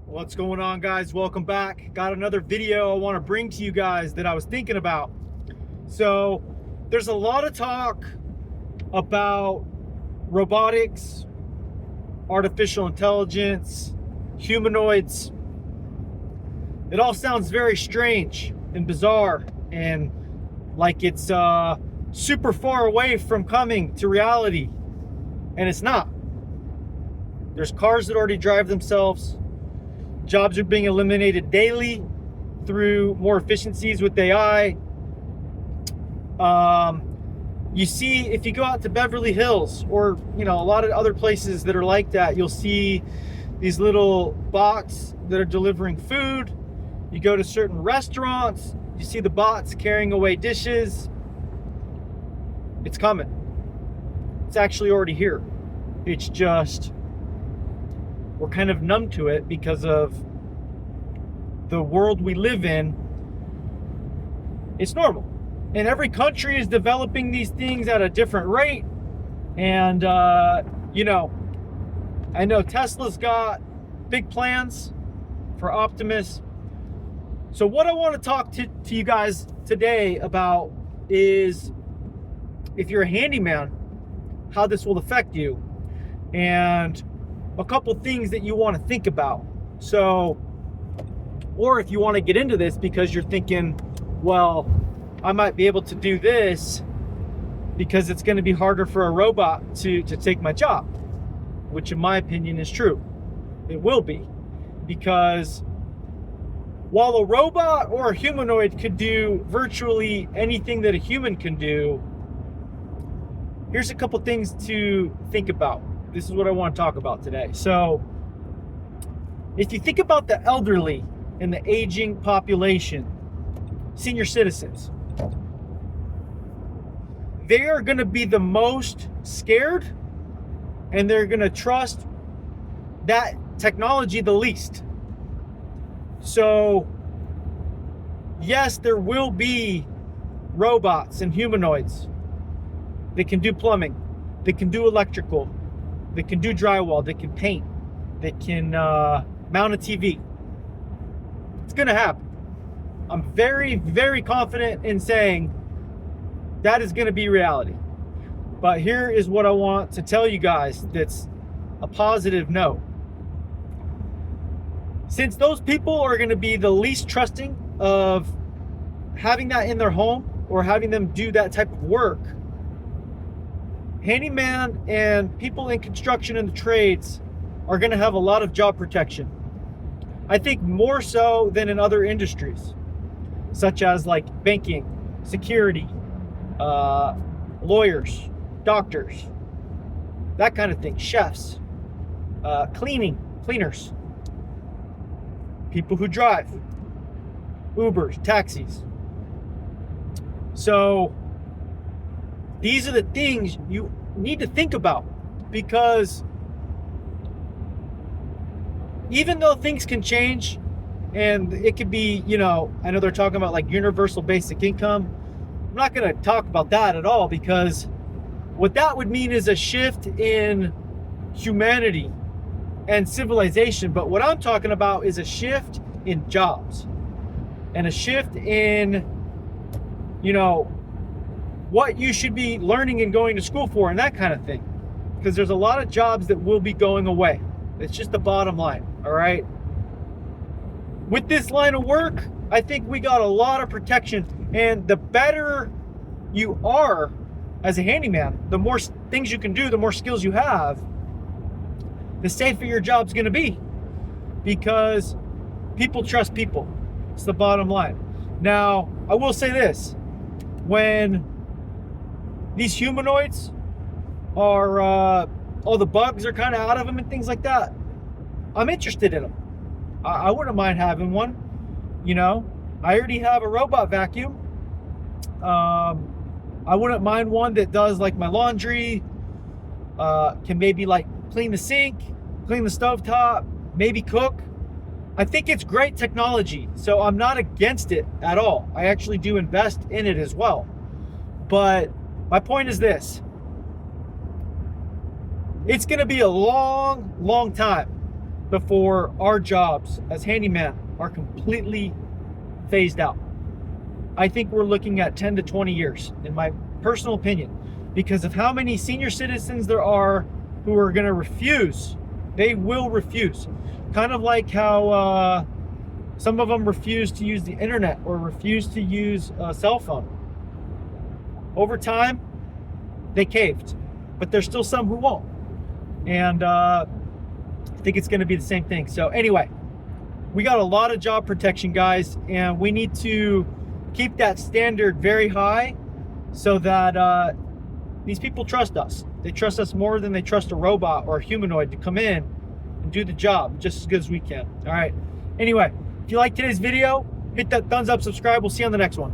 What's going on, guys? Welcome back. Got another video I want to bring to you guys that I was thinking about. So there's a lot of talk about robotics, artificial intelligence, humanoids. It all sounds very strange and bizarre and like it's super far away from coming to reality, and it's not. There's cars that already drive themselves. Jobs are being eliminated daily through more efficiencies with AI. You see, if you go out to Beverly Hills or, a lot of other places that are like that, you'll see these little bots that are delivering food. You go to certain restaurants, you see the bots carrying away dishes. It's coming. It's actually already here. It's just, we're kind of numb to it because of the world we live in. It's normal. And every country is developing these things at a different rate. And, I know Tesla's got big plans for Optimus. So what I want to talk to you guys today about is, if you're a handyman, how this will affect you. And a couple things that you want to think about. So, or if you want to get into this because you're thinking, well, I might be able to do this because it's going to be harder for a robot to take my job, which in my opinion is true. It will be, because while a robot or a humanoid could do virtually anything that a human can do, here's a couple things to think about. This is what I want to talk about today. So, if you think about the elderly and the aging population, senior citizens, they are going to be the most scared, and they're going to trust that technology the least. So, yes, there will be robots and humanoids. They can do plumbing. They can do electrical. They can do drywall. They can paint. They can mount a TV. It's going to happen. I'm very, very confident in saying that is going to be reality. But here is what I want to tell you guys that's a positive note. Since those people are going to be the least trusting of having that in their home or having them do that type of work, handyman and people in construction and the trades are going to have a lot of job protection. I think more so than in other industries, such as like banking, security, lawyers, doctors, that kind of thing, chefs, cleaners, people who drive, Ubers, taxis. So these are the things you need to think about, because even though things can change and it could be, I know they're talking about like universal basic income. I'm not going to talk about that at all, because what that would mean is a shift in humanity and civilization. But what I'm talking about is a shift in jobs and a shift in, what you should be learning and going to school for and that kind of thing. Because there's a lot of jobs that will be going away. It's just the bottom line, all right? With this line of work, I think we got a lot of protection. And the better you are as a handyman, the more things you can do, the more skills you have, the safer your job's going to be. Because people trust people. It's the bottom line. Now, I will say this. When these humanoids are, all the bugs are kind of out of them and things like that, I'm interested in them. I wouldn't mind having one. I already have a robot vacuum. I wouldn't mind one that does like my laundry, can maybe like clean the sink, clean the stovetop, maybe cook. I think it's great technology, so I'm not against it at all. I actually do invest in it as well. But my point is this. It's going to be a long, long time before our jobs as handyman are completely phased out. I think we're looking at 10 to 20 years, in my personal opinion, because of how many senior citizens there are who are going to refuse. They will refuse. Kind of like how some of them refuse to use the internet or refuse to use a cell phone. Over time, they caved, but there's still some who won't. And I think it's going to be the same thing. So anyway, we got a lot of job protection, guys, and we need to keep that standard very high so that these people trust us. They trust us more than they trust a robot or a humanoid to come in and do the job just as good as we can. All right. Anyway, if you like today's video, hit that thumbs up, subscribe. We'll see you on the next one.